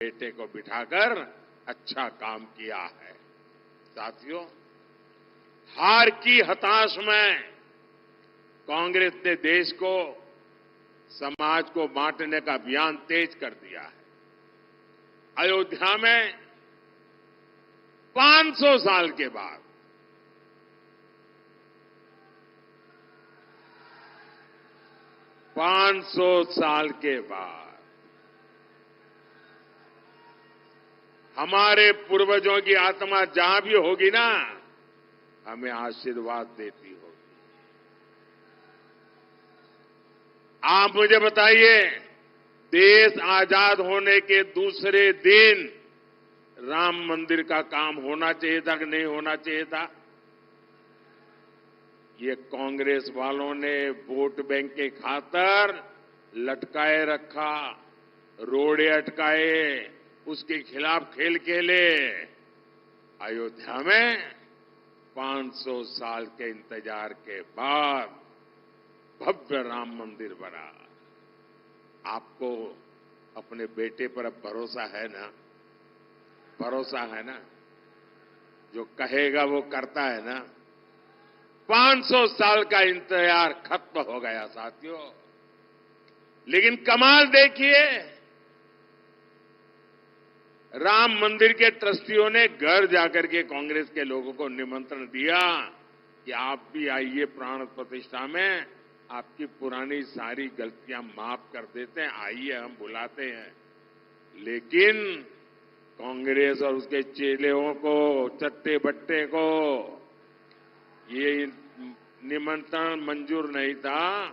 बेटे को बिठाकर अच्छा काम किया है। साथियों, हार की हताश में कांग्रेस ने देश को, समाज को बांटने का अभियान तेज कर दिया है। अयोध्या में 500 साल के बाद 500 साल के बाद हमारे पूर्वजों की आत्मा जहां भी होगी ना, हमें आशीर्वाद देती होगी। आप मुझे बताइए, देश आजाद होने के दूसरे दिन राम मंदिर का काम होना चाहिए था कि नहीं होना चाहिए था? ये कांग्रेस वालों ने वोट बैंक के खातर लटकाए रखा, रोड़े अटकाए, उसके खिलाफ खेल खेले। अयोध्या में 500 साल के इंतजार के बाद भव्य राम मंदिर बना। आपको अपने बेटे पर अब भरोसा है ना? भरोसा है ना? जो कहेगा वो करता है ना? 500 साल का इंतजार खत्म हो गया साथियों। लेकिन कमाल देखिए, राम मंदिर के ट्रस्टियों ने घर जाकर के कांग्रेस के लोगों को निमंत्रण दिया कि आप भी आइए प्राण प्रतिष्ठा में, आपकी पुरानी सारी गलतियां माफ कर देते हैं, आइए हम बुलाते हैं। लेकिन कांग्रेस और उसके चेलों को, चट्टे बट्टे को ये निमंत्रण मंजूर नहीं था।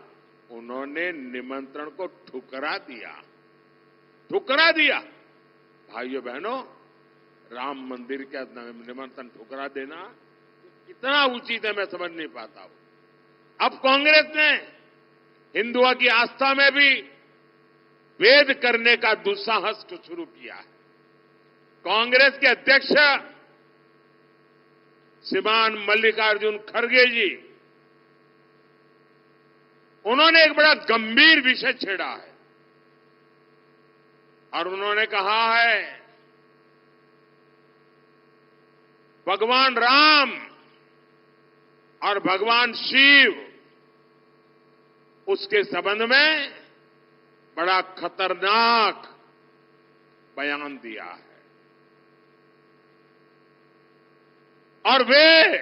उन्होंने निमंत्रण को ठुकरा दिया, ठुकरा दिया। भाइयों बहनों, राम मंदिर का निमंत्रण ठुकरा देना कितना उचित है मैं समझ नहीं पाता हूं। अब कांग्रेस ने हिंदुओं की आस्था में भी भेद करने का दुस्साहस शुरू किया है। कांग्रेस के अध्यक्ष श्रीमान मल्लिकार्जुन खड़गे जी, उन्होंने एक बड़ा गंभीर विषय छेड़ा है और उन्होंने कहा है, भगवान राम और भगवान शिव, उसके संबंध में बड़ा खतरनाक बयान दिया है। और वे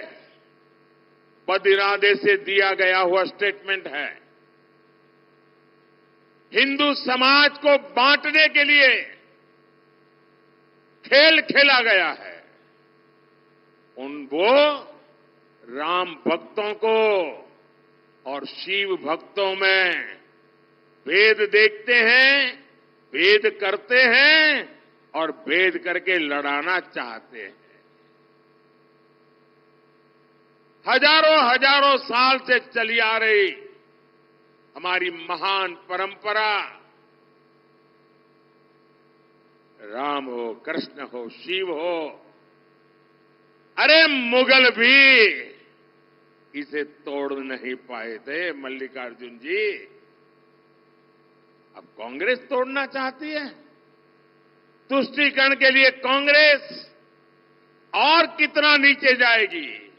बद-इरादे से दिया गया हुआ स्टेटमेंट है। हिंदू समाज को बांटने के लिए खेल खेला गया है। वो राम भक्तों को और शिव भक्तों में भेद देखते हैं, भेद करते हैं और भेद करके लड़ाना चाहते हैं। हजारों हजारों साल से चली आ रही हमारी महान परंपरा, राम हो, कृष्ण हो, शिव हो, अरे मुगल भी इसे तोड़ नहीं पाए थे मल्लिकार्जुन जी। अब कांग्रेस तोड़ना चाहती है। तुष्टीकरण के लिए कांग्रेस और कितना नीचे जाएगी।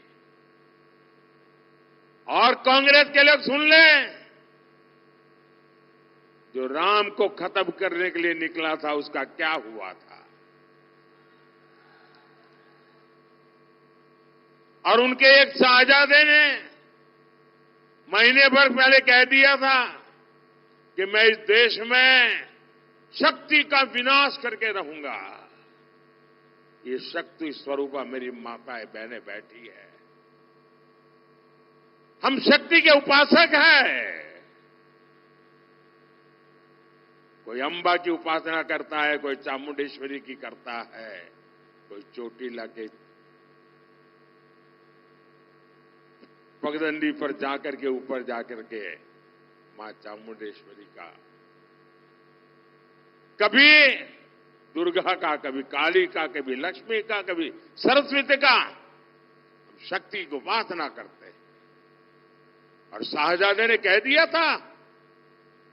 और कांग्रेस के लोग सुन लें, जो राम को खत्म करने के लिए निकला था उसका क्या हुआ था। और उनके एक शाहजादे ने महीने भर पहले कह दिया था कि मैं इस देश में शक्ति का विनाश करके रहूंगा। ये शक्ति स्वरूपा मेरी माताएं बहनें बैठी है। हम शक्ति के उपासक हैं। कोई अंबा की उपासना करता है, कोई चामुंडेश्वरी की करता है, कोई चोटीला के पगडंडी पर जाकर के, ऊपर जाकर के मां चामुंडेश्वरी का, कभी दुर्गा का, कभी काली का, कभी लक्ष्मी का, कभी सरस्वती का, हम शक्ति की उपासना करते हैं। और शाहजादे ने कह दिया था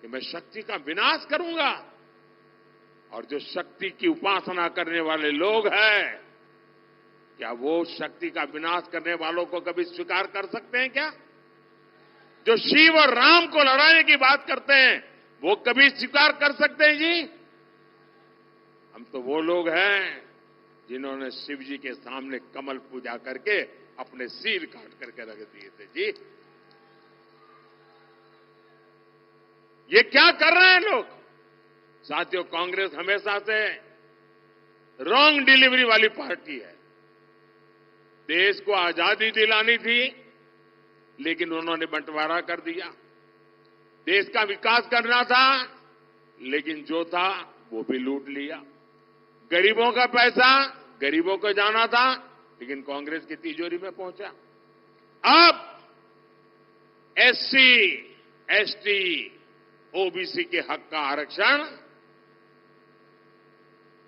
कि मैं शक्ति का विनाश करूंगा। और जो शक्ति की उपासना करने वाले लोग हैं, क्या वो शक्ति का विनाश करने वालों को कभी स्वीकार कर सकते हैं क्या? जो शिव और राम को लड़ाने की बात करते हैं, वो कभी स्वीकार कर सकते हैं जी? हम तो वो लोग हैं जिन्होंने शिव जी के सामने कमल पूजा करके अपने सिर काट करके रख दिए थे जी। ये क्या कर रहे हैं लोग? साथियों, कांग्रेस हमेशा से रॉन्ग डिलीवरी वाली पार्टी है। देश को आजादी दिलानी थी, लेकिन उन्होंने बंटवारा कर दिया। देश का विकास करना था, लेकिन जो था वो भी लूट लिया। गरीबों का पैसा गरीबों को जाना था, लेकिन कांग्रेस की तिजोरी में पहुंचा। अब एससी, एसटी, ओबीसी के हक का आरक्षण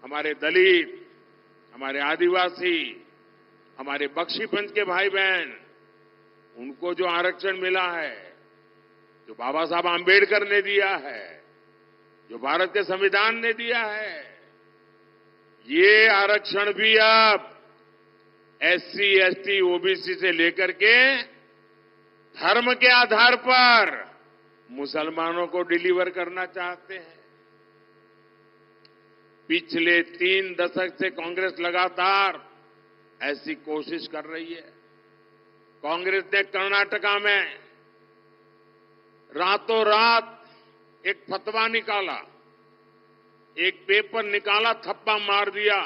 हमारे दलित, हमारे आदिवासी, हमारे बख्शीपंथ के भाई बहन, उनको जो आरक्षण मिला है, जो बाबा साहब आंबेडकर ने दिया है, जो भारत के संविधान ने दिया है, ये आरक्षण भी अब एससी, एसटी, ओबीसी से लेकर के धर्म के आधार पर मुसलमानों को डिलीवर करना चाहते हैं। पिछले 3 दशक से कांग्रेस लगातार ऐसी कोशिश कर रही है। कांग्रेस ने कर्नाटका में रातों रात एक फतवा निकाला, एक पेपर निकाला, थप्पा मार दिया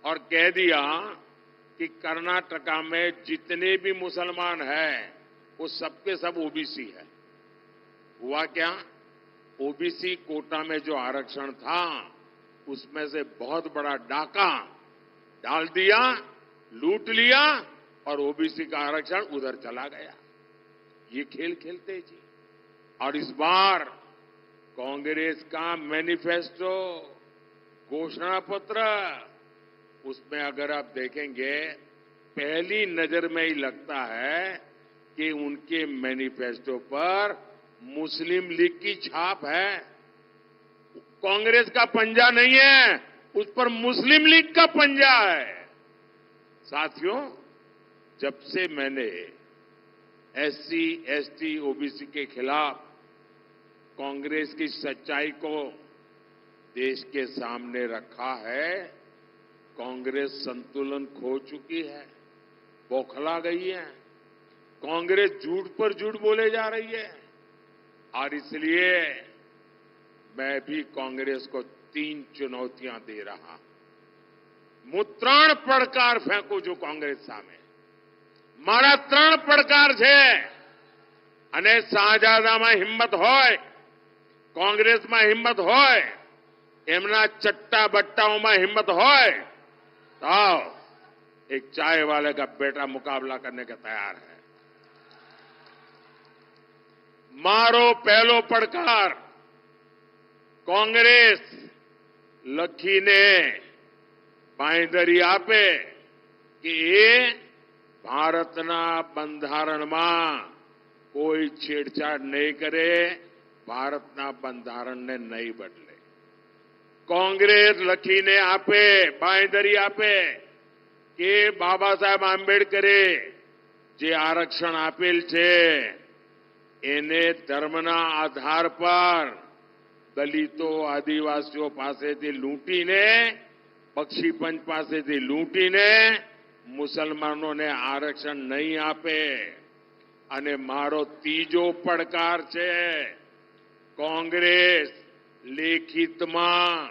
और कह दिया कि कर्नाटका में जितने भी मुसलमान हैं, वो सबके सब ओबीसी है। हुआ क्या? ओबीसी कोटा में जो आरक्षण था, उसमें से बहुत बड़ा डाका डाल दिया, लूट लिया और ओबीसी का आरक्षण उधर चला गया। ये खेल खेलते जी। और इस बार कांग्रेस का मैनिफेस्टो, घोषणा पत्र, उसमें अगर आप देखेंगे, पहली नजर में ही लगता है कि उनके मैनिफेस्टो पर मुस्लिम लीग की छाप है। कांग्रेस का पंजा नहीं है, उस पर मुस्लिम लीग का पंजा है। साथियों, जब से मैंने एससी, एसटी, ओबीसी के खिलाफ कांग्रेस की सच्चाई को देश के सामने रखा है, कांग्रेस संतुलन खो चुकी है, बौखला गई है। कांग्रेस झूठ पर झूठ बोले जा रही है। और इसलिए मैं भी कांग्रेस को 3 चुनौतियां दे रहा। હું 3 પડકાર ફેંકું છું કોંગ્રેસ સામે। મારા 3 પડકાર છે અને શાહજાદામાં હિંમત હોય, કોંગ્રેસમાં હિંમત હોય, એમના ચટ્ટા બટ્ટાઓમાં हिम्मत હોય, तो एक चाय वाले का बेटा मुकाबला करने के तैयार है। मारो पहलो પડકાર कांग्रेस લખીને બાંયધરી આપે કે એ ભારતના બંધારણમાં કોઈ છેડછાડ નહીં કરે, ભારતના બંધારણને નહીં બદલે। कांग्रेस લખીને આપે, બાંયધરી આપે કે બાબા સાહેબ આંબેડકરે જે આરક્ષણ આપેલ છે, એને ધર્મના આધાર પર દલિતો, આદિવાસીઓ પાસેથી લૂંટીને, બક્ષીપંચ પાસેથી લૂંટીને મુસલમાનોને આરક્ષણ નહીં આપે। અને મારો ત્રીજો પડકાર છે, કોંગ્રેસ લેખિતમાં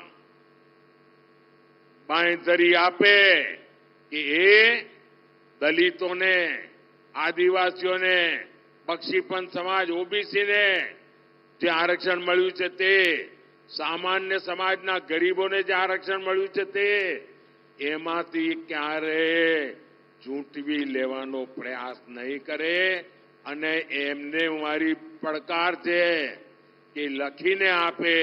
બાંયધરી આપે કે એ દલિતોને, આદિવાસીઓને, બક્ષીપંચ સમાજ, ઓબીસીને જે આરક્ષણ મળ્યું છે તે, સામાન્ય સમાજના ગરીબોને જે આરક્ષણ મળ્યું છે તે, એમાંથી ક્યારે ઝૂંટવી લેવાનો પ્રયાસ નહીં કરે। અને એમને મારી પડકાર છે કે લખીને આપે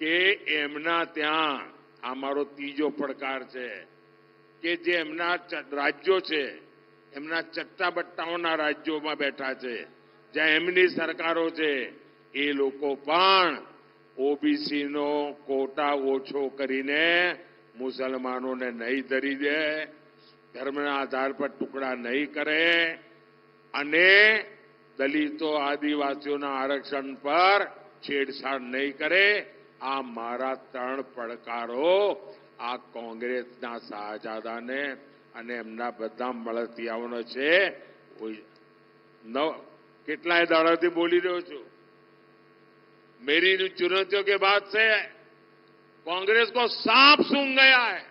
કે એમના ત્યાં, આ મારો ત્રીજો પડકાર છે, કે જે એમના રાજ્યો છે, એમના ચટ્ટાબટ્ટાઓના રાજ્યોમાં બેઠા છે, જ્યાં એમની સરકારો છે, એ લોકો પણ ઓબીસીનો કોટા ઓછો કરીને મુસલમાનોને નહીં ધરી દે, ધર્મના આધાર પર ટુકડા નહીં કરે અને દલિતો આદિવાસીઓના આરક્ષણ પર છેડછાડ નહીં કરે. આ મારા 3 પડકારો આ કોંગ્રેસના શાહજાદાને અને એમના બધા મળતિયાઓનો છે. કેટલાય દાડાથી બોલી રહ્યો છું. मेरी चुनौतियों के बाद से कांग्रेस को सांप सूंघ गया है.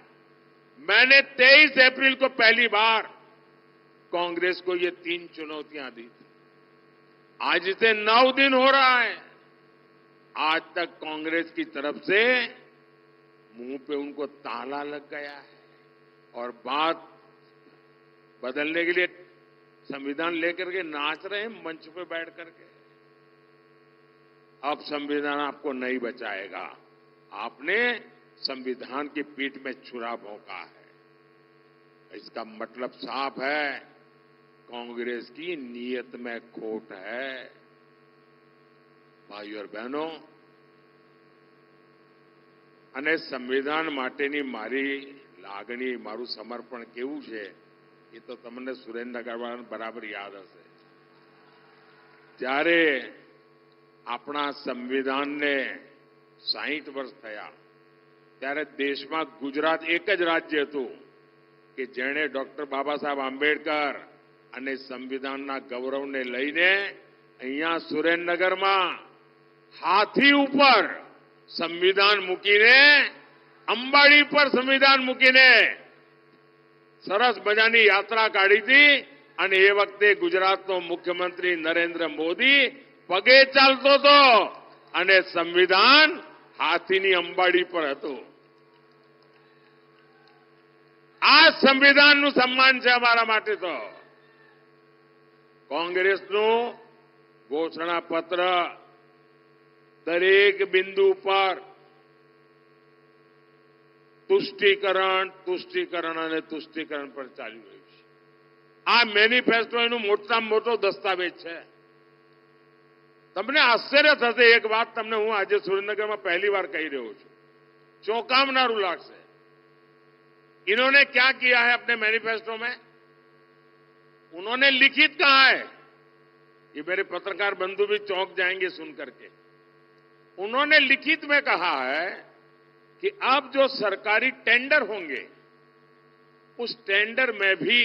मैंने 23 अप्रैल को पहली बार कांग्रेस को ये 3 चुनौतियां दी थी. आज से 9 दिन हो रहा है. आज तक कांग्रेस की तरफ से मुंह पे उनको ताला लग गया है और बात बदलने के लिए संविधान लेकर के नाच रहे हैं मंच पे बैठ करके. अब संविधान आपको नहीं बचाएगा. आपने संविधान की पीठ में छुरा भोंका है. इसका मतलब साफ है, कांग्रेस की नीयत में खोट है. भाइयों और बहनों, અને સંવિધાન માટેની મારી લાગણી, મારું સમર્પણ કેવું છે એ તો તમને સુરેન્દ્રનગરવાળાને બરાબર યાદ હશે. જ્યારે આપણા સંવિધાનને 60 વર્ષ થયા ત્યારે દેશમાં ગુજરાત એક જ રાજ્ય હતું કે જેણે ડોક્ટર બાબા સાહેબ આંબેડકર અને સંવિધાનના ગૌરવને લઈને અહીંયા સુરેન્દ્રનગરમાં હાથી ઉપર સંવિધાન મૂકીને, અંબાડી પર સંવિધાન મૂકીને સરસ મજાની યાત્રા કાઢી હતી. અને એ વખતે ગુજરાતનો મુખ્યમંત્રી નરેન્દ્ર મોદી પગે ચાલતો હતો અને સંવિધાન હાથીની અંબાડી પર હતું. આ સંવિધાનનું સન્માન છે અમારા માટે. તો કોંગ્રેસનું ઘોષણાપત્ર દરેક બિંદુ પર તુષ્ટિકરણ અને તુષ્ટિકરણ પર ચાલી રહ્યું છે. આ મેનિફેસ્ટો એનું મોટામાં મોટો દસ્તાવેજ છે. તમને આશ્ચર્ય થશે, એક વાત તમને હું આજે સુરેન્દ્રનગરમાં पहली बार कही રહ્યો છું, चौंकावनारू लागશે. इन्होंने क्या किया है अपने मैनिफेस्टो में? उन्होंने लिखित कहा है, ये मेरे पत्रकार बंधु भी चौंक जाएंगे सुन करके. उन्होंने लिखित में कहा है कि अब जो सरकारी टेंडर होंगे उस टेंडर में भी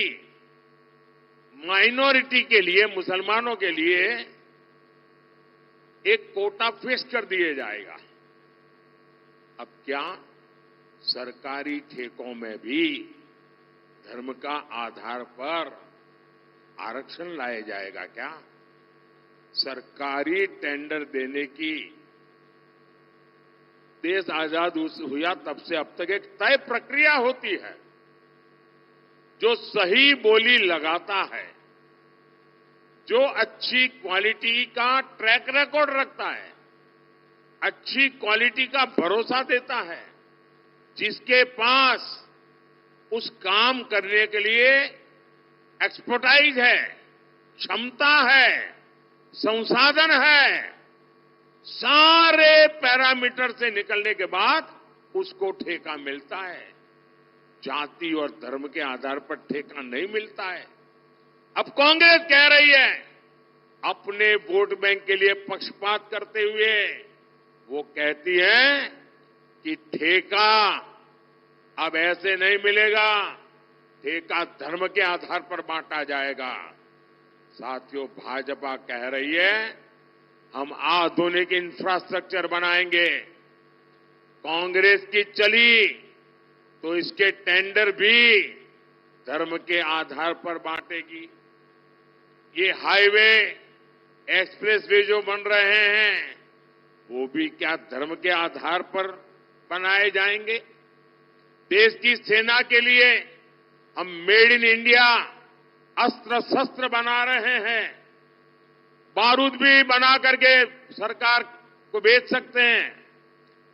माइनॉरिटी के लिए, मुसलमानों के लिए एक कोटा फिक्स कर दिया जाएगा. अब क्या सरकारी ठेकों में भी धर्म का आधार पर आरक्षण लाया जाएगा क्या? सरकारी टेंडर देने की देश आजाद हुआ तब से अब तक एक तय प्रक्रिया होती है. जो सही बोली लगाता है, जो अच्छी क्वालिटी का ट्रैक रिकॉर्ड रखता है, अच्छी क्वालिटी का भरोसा देता है, जिसके पास उस काम करने के लिए एक्सपर्टाइज है, क्षमता है, संसाधन है, सारे पैरामीटर से निकलने के बाद उसको ठेका मिलता है. जाति और धर्म के आधार पर ठेका नहीं मिलता है. अब कांग्रेस कह रही है, अपने वोट बैंक के लिए पक्षपात करते हुए वो कहती है कि ठेका अब ऐसे नहीं मिलेगा, ठेका धर्म के आधार पर बांटा जाएगा. साथियों, भाजपा कह रही है हम आधुनिक इंफ्रास्ट्रक्चर बनाएंगे. कांग्रेस की चली तो इसके टेंडर भी धर्म के आधार पर बांटेगी. ये हाईवे, एक्सप्रेसवे जो बन रहे हैं वो भी क्या धर्म के आधार पर बनाए जाएंगे? देश की सेना के लिए हम मेड इन इंडिया अस्त्र शस्त्र बना रहे हैं. बारूद भी बना करके सरकार को बेच सकते हैं.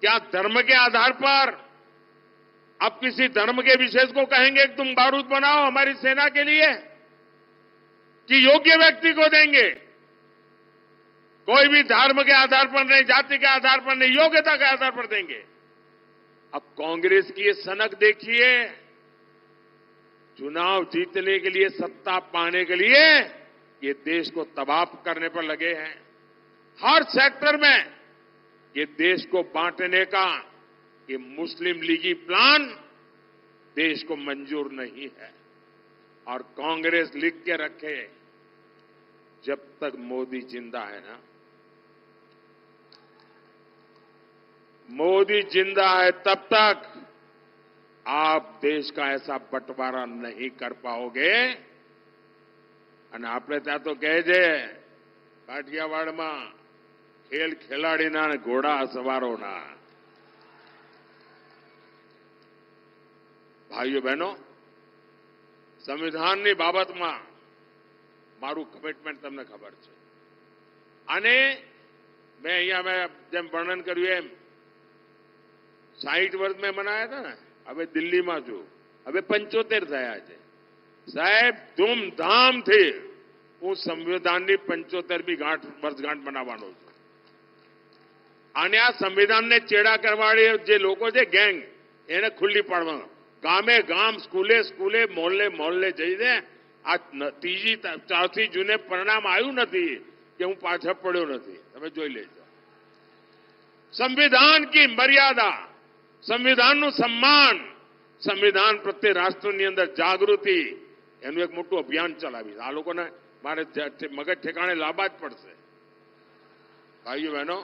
क्या धर्म के आधार पर अब किसी धर्म के विशेष को कहेंगे कि तुम बारूद बनाओ हमारी सेना के लिए, कि योग्य व्यक्ति को देंगे? कोई भी धर्म के आधार पर नहीं, जाति के आधार पर नहीं, योग्यता के आधार पर देंगे। अब कांग्रेस की ये सनक देखिए, चुनाव जीतने के लिए, सत्ता पाने के लिए ये देश को तबाह करने पर लगे हैं। हर सेक्टर में ये देश को बांटने का ये मुस्लिम लीगी प्लान देश को मंजूर नहीं है। और कांग्रेस लिख के रखे, जब तक मोदी जिंदा है ना, मोदी जिंदा है तब तक आप देश का ऐसा बंटवारा नहीं कर पाओगे। અને આપણે ત્યાં તો કહે છે કાઠિયાવાડમાં, ખેલ ખેલાડીના અને ઘોડા સવારોના। ભાઈઓ બહેનો, સંવિધાનની બાબતમાં મારું કમિટમેન્ટ તમને ખબર છે। અને મેં અહીંયા જેમ વર્ણન કર્યું એમ 60 વર્ષ મેં મનાયા હતા ને, હવે દિલ્હીમાં છું, હવે 75 થયા છે। સાહેબ, ધૂમધામથી હું સંવિધાનની 75મી વર્ષગાંઠ મનાવવાનો છું। અને આ સંવિધાનને ચેડા કરવાવાળી જે લોકો છે, ગેંગ, એને ખુલ્લી પાડવાનો। ગામે ગામ, સ્કૂલે સ્કૂલે, મોહલ્લે મોહલ્લે જઈને આ ત્રીજી ચોથી જૂને પરિણામ આવ્યું નથી કે હું પાછળ પડ્યો નથી। તમે જોઈ લેજો। સંવિધાન કી મર્યાદા, સંવિધાનનું સન્માન, સંવિધાન પ્રત્યે રાષ્ટ્રની અંદર જાગૃતિ, એનું એક મોટું અભિયાન ચલાવીશ। આ લોકોને મારે મગજ ઠેકાણે લાવવા જ પડશે। ભાઈઓ બહેનો,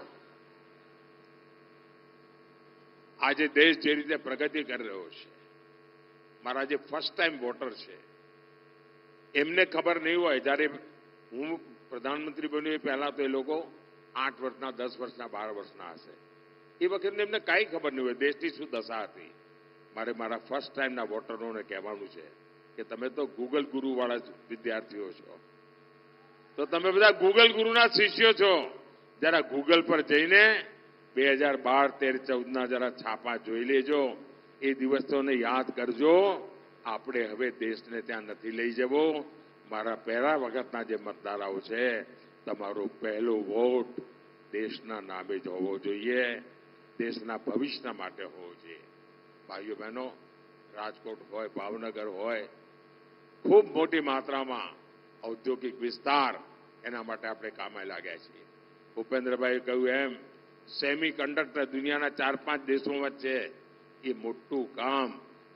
આજે દેશ જે રીતે પ્રગતિ કરી રહ્યો છે, મારા જે ફર્સ્ટ ટાઈમ વોટર છે એમને ખબર નહીં હોય, જ્યારે હું પ્રધાનમંત્રી બન્યો એ પહેલા તો એ લોકો 8 વર્ષના, 10 વર્ષના, 12 વર્ષના હશે। એ વખતે એમને કાંઈ ખબર નહીં હોય દેશની શું દશા હતી। મારે મારા ફર્સ્ટ ટાઈમના વોટરોને કહેવાનું છે કે તમે તો ગૂગલ ગુરુવાળા વિદ્યાર્થીઓ છો, તો તમે બધા ગૂગલ ગુરુના શિષ્યો છો। જરા ગૂગલ પર જઈને 2012, 13, 14ના જરા છાપા જોઈ લેજો। એ દિવસોને યાદ કરજો। આપણે હવે દેશને ત્યાં નથી લઈ જવો। મારા પહેલા વખતના જે મતદારો છે, તમારો પહેલો વોટ દેશના નામે જ હોવો જોઈએ, દેશના ભવિષ્ય માટે હોવો જોઈએ। ભાઈઓ બહેનો, રાજકોટ હોય, ભાવનગર હોય, ખૂબ મોટી માત્રામાં ઔદ્યોગિક વિસ્તાર, એના માટે આપણે કામે લાગ્યા છીએ। ભૂપેન્દ્રભાઈએ કહ્યું એમ, સેમી કન્ડક્ટર દુનિયાના 4-5 દેશો વચ્ચે એ મોટું કામ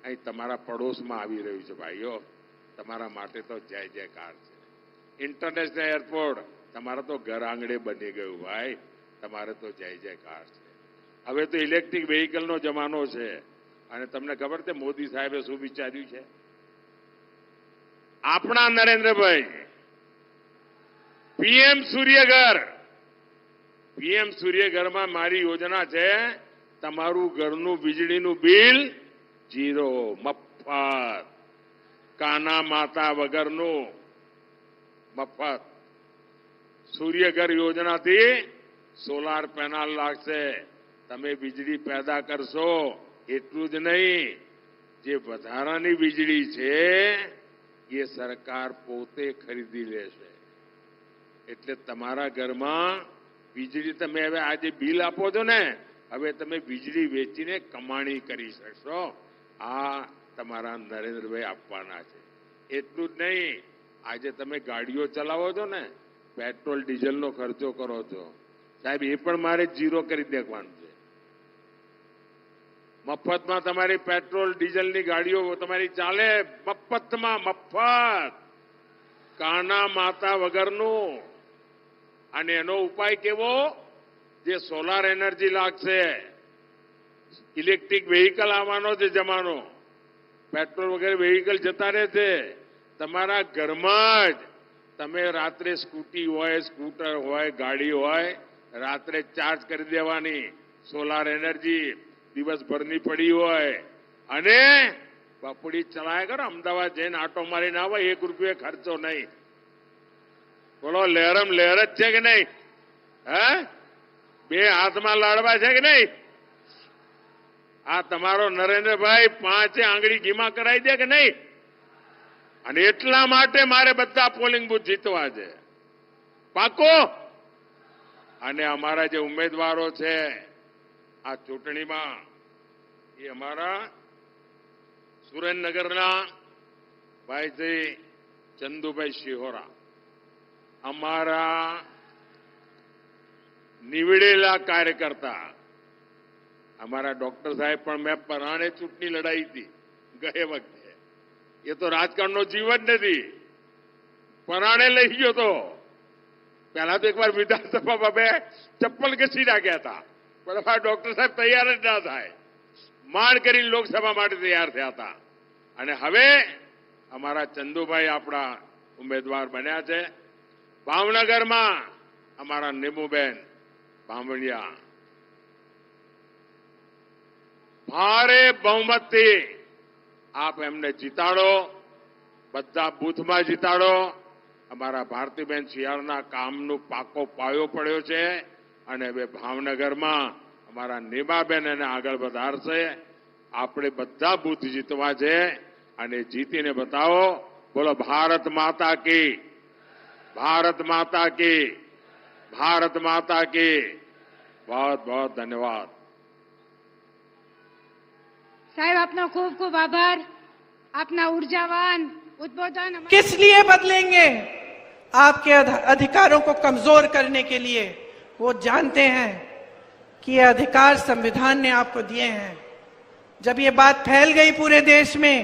અહીં તમારા પડોશમાં આવી રહ્યું છે। ભાઈઓ, તમારા માટે તો જય જયકાર છે। ઇન્ટરનેશનલ એરપોર્ટ તમારા તો ઘર આંગણે બની ગયું ભાઈ, તમારે તો જય જયકાર છે। હવે તો ઇલેક્ટ્રિક વ્હીકલનો જમાનો છે। અને તમને ખબર છે મોદી સાહેબે શું વિચાર્યું છે? આપણા નરેન્દ્રભાઈ પીએમ સૂર્યઘર, પીએમ સૂર્યઘરમાં મારી યોજના છે, તમારું ઘરનું વીજળીનું બિલ 0, મફત, કાના માતા વગરનું મફત। સૂર્યઘર યોજનાથી સોલાર પેનલ લાગશે, તમે વીજળી પેદા કરશો। એટલું જ નહીં, જે વધારાની વીજળી છે એ સરકાર પોતે ખરીદી લેશે। એટલે તમારા ઘરમાં વીજળી તમે હવે આજે બિલ આપો છો ને, હવે તમે વીજળી વેચીને કમાણી કરી શકશો। આ તમારા નરેન્દ્રભાઈ આપવાના છે। એટલું જ નહીં, આજે તમે ગાડીઓ ચલાવો છો ને, પેટ્રોલ ડીઝલનો ખર્ચો કરો છો, સાહેબ એ પણ મારે 0 કરી દેવાનું છે। મફતમાં તમારી પેટ્રોલ ડીઝલની ગાડીઓ તમારી ચાલે, મફતમાં, મફત, કાના માતા વગરનું। અને એનો ઉપાય કેવો? જે સોલાર એનર્જી લાગશે, ઇલેક્ટ્રિક વ્હીકલ આવવાનો છે જમાનો, પેટ્રોલ વગેરે વ્હીકલ જતા રહે છે। તમારા ઘરમાં જ તમે રાત્રે સ્કૂટી હોય, સ્કૂટર હોય, ગાડી હોય, રાત્રે ચાર્જ કરી દેવાની, સોલાર એનર્જી દિવસભરની પડી હોય, અને બપોડી ચલાયા કરો। અમદાવાદ જઈને આટો મારીને આવો, 1 રૂપિયો ખર્ચો નહીં। બોલો, લહેરમ લહેર જ છે કે નહીં? હે, 2 હાથમાં લાડવા છે કે નહીં? આ તમારો નરેન્દ્રભાઈ 5 આંગળી ઘીમાં કરાવી દે કે નહીં? અને એટલા માટે મારે બધા પોલિંગ બૂથ જીતવા છે। પાકો? અને અમારા જે ઉમેદવારો છે આ ચૂંટણીમાં એ અમારા સુરેન્દ્રનગરના ભાઈશ્રી ચંદુભાઈ શિહોરા, અમારા निवड़ेला कार्यकर्ता हमारा डॉक्टर साहेब पर मैं पराणे चूंटनी लड़ाई थी गए वक्ते। ये तो राजकारण नो जीवन नहीं, पराणे लई गयो तो पहला तो एक बार विधानसभा में चप्पल घसी नाख्या था, पण हमारा डॉक्टर साहेब तैयार ज ना थाय, माण करीने लोकसभा माटे तैयार थया था। अने हवे हमारा चंदुभाई आपड़ा उम्मीदवार बन्या छे। भावनगर में हमारा नीमूबेन बामणिया भारे बहुमत थी आप एमने जीताड़ो, बधा बूथ में जीताड़ो। हमारा भारतीबेन शियाळना कामनो पाको पायो पड्यो छे अने हवे भावनगर में हमारा नीमाबेन एने आगळ वधारशे। आपणे बधा बूथ जीतवा छे अने जीतीने बताओ। बोलो भारत माता की, भारत माता की, भारत माता की। बहुत बहुत धन्यवाद साहेब, आपनो खूब खूब आभार। अपना ऊर्जावान उद्बोधन किस लिए बदलेंगे? आपके अधिकारों को कमजोर करने के लिए। वो जानते हैं कि ये अधिकार संविधान ने आपको दिए हैं। जब ये बात फैल गई पूरे देश में